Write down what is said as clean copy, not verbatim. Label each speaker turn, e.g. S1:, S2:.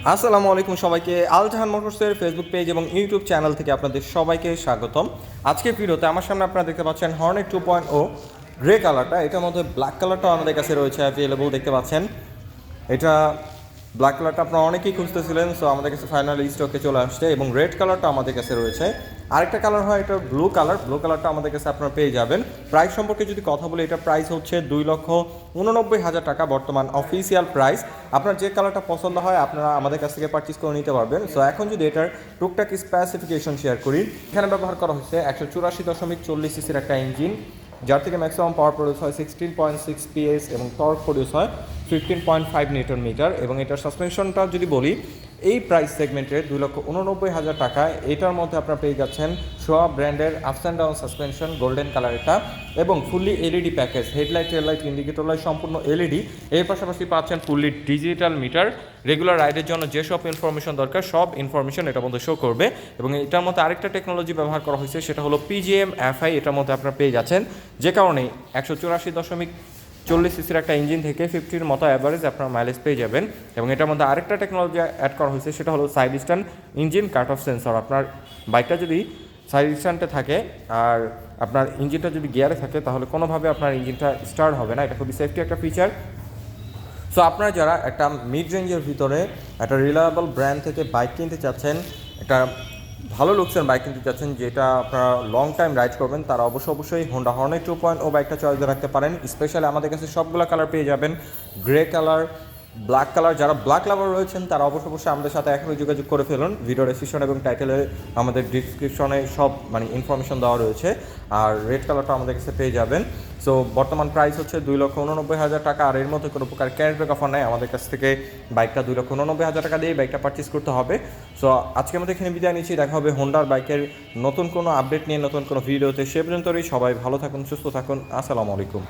S1: আসসালামু আলাইকুম সবাইকে। আল জাহান মোটরসের ফেসবুক পেজ এবং ইউটিউব চ্যানেল থেকে আপনাদের সবাইকে স্বাগতম। আজকের ভিডিওতে আমার সামনে আপনারা দেখতে পাচ্ছেন হর্নেট 2.0 গ্রে কালারটা। এটার মধ্যে ব্ল্যাক কালারটাও আমাদের কাছে রয়েছে অ্যাভেলেবল, দেখতে পাচ্ছেন। এটা ব্ল্যাক কালারটা আপনারা অনেকেই খুঁজতেছিলেন, সো আমাদের কাছে ফাইনালি স্টকে চলে আসছে। এবং রেড কালারটা আমাদের কাছে রয়েছে। আরেকটা কালার হয় এটা ব্লু কালার, ব্লু কালারটা আমাদের কাছে আপনারা পেয়ে যাবেন। প্রাইস সম্পর্কে যদি কথা বলি, এটা প্রাইস হচ্ছে 2,89,000 টাকা বর্তমান অফিসিয়াল প্রাইস। আপনার যে কালারটা পছন্দ হয় আপনারা আমাদের কাছ থেকে পারচেস করে নিতে পারবেন। সো এখন যদি এটার টুকটাক স্পেসিফিকেশন শেয়ার করি, এখানে ব্যবহার করা হচ্ছে 184.40 সিসির একটা ইঞ্জিন, যার থেকে ম্যাক্সিমাম পাওয়ার প্রডিউস হয় 16.6 PS এবং টর্ক প্রডিউস হয় 15.5 নিউটন মিটার। এবং এটার সাসপেনশনটা যদি বলি, এই প্রাইস সেগমেন্টের 2,89,000 টাকায় এটার মধ্যে আপনারা পেয়ে যাচ্ছেন শোয়া ব্র্যান্ডের ups and down suspension, golden কালারটা, এবং fully LED package, headlight, tail light, indicator light সম্পূর্ণ এলইডি। এর পাশাপাশি পাচ্ছেন ফুললি ডিজিটাল মিটার। রেগুলার রাইডের জন্য যেসব ইনফরমেশন দরকার সব ইনফরমেশন এটার মধ্যে শো করবে। এবং এটার মধ্যে আরেকটা টেকনোলজি ব্যবহার করা হয়েছে, সেটা হলো PGM-FI। এটার মধ্যে আপনারা পেয়ে যাচ্ছেন, যে কারণে 184.40 সিসির একটা ইঞ্জিন থেকে 50-র মতো অ্যাভারেজ আপনার মাইলেজ পেয়ে যাবেন। এবং এটার মধ্যে আরেকটা টেকনোলজি অ্যাড করা হয়েছে, সেটা হলো side stand engine cut off sensor. আপনার বাইকটা যদি সাইড স্ট্যান্ডে থাকে আর আপনার ইঞ্জিনটা যদি গিয়ারে থাকে, তাহলে কোনোভাবে আপনার ইঞ্জিনটা স্টার্ট হবে না। এটা খুবই সেফটি একটা ফিচার। সো আপনারা যারা একটা মিড রেঞ্জের ভিতরে একটা রিলায়েবল ব্র্যান্ড থেকে বাইক কিনতে চাচ্ছেন, একটা ভালো লুকসের বাইক কিনতে চাচ্ছেন যেটা আপনারা লং টাইম রাইড করবেন, তারা অবশ্যই হোন্ডা হর্নেট 2.0 বাইকটা চয়েস রাখতে পারেন। স্পেশালি আমাদের কাছে সবগুলো কালার পেয়ে যাবেন, গ্রে কালার, ব্ল্যাক কালার। যারা ব্ল্যাক লাভার রয়েছেন তারা অবশ্যই আমাদের সাথে এখনই যোগাযোগ করে ফেলুন। ভিডিও ডেসক্রিপশন এবং টাইটেলে আমাদের ডিসক্রিপশনে সব ইনফরমেশন দেওয়া রয়েছে। আর রেড কালারটা আমাদের কাছে পেয়ে যাবেন। সো বর্তমান প্রাইস হচ্ছে 2,89,000 টাকা। আর এর মধ্যে কোনো প্রকার ক্যাশব্যাক অফার নেই। আমাদের কাছ থেকে বাইকটা 2,89,000 টাকা দিয়ে বাইকটা পারচেস করতে হবে। সো আজকে আমাদের এখানে বিদায় নিচ্ছি। দেখা হবে হোন্ডার বাইকের নতুন কোনো আপডেট নিয়ে, নতুন কোনো ভিডিওতে। সে পর্যন্তই সবাই ভালো থাকুন, সুস্থ থাকুন। আসসালামু আলাইকুম।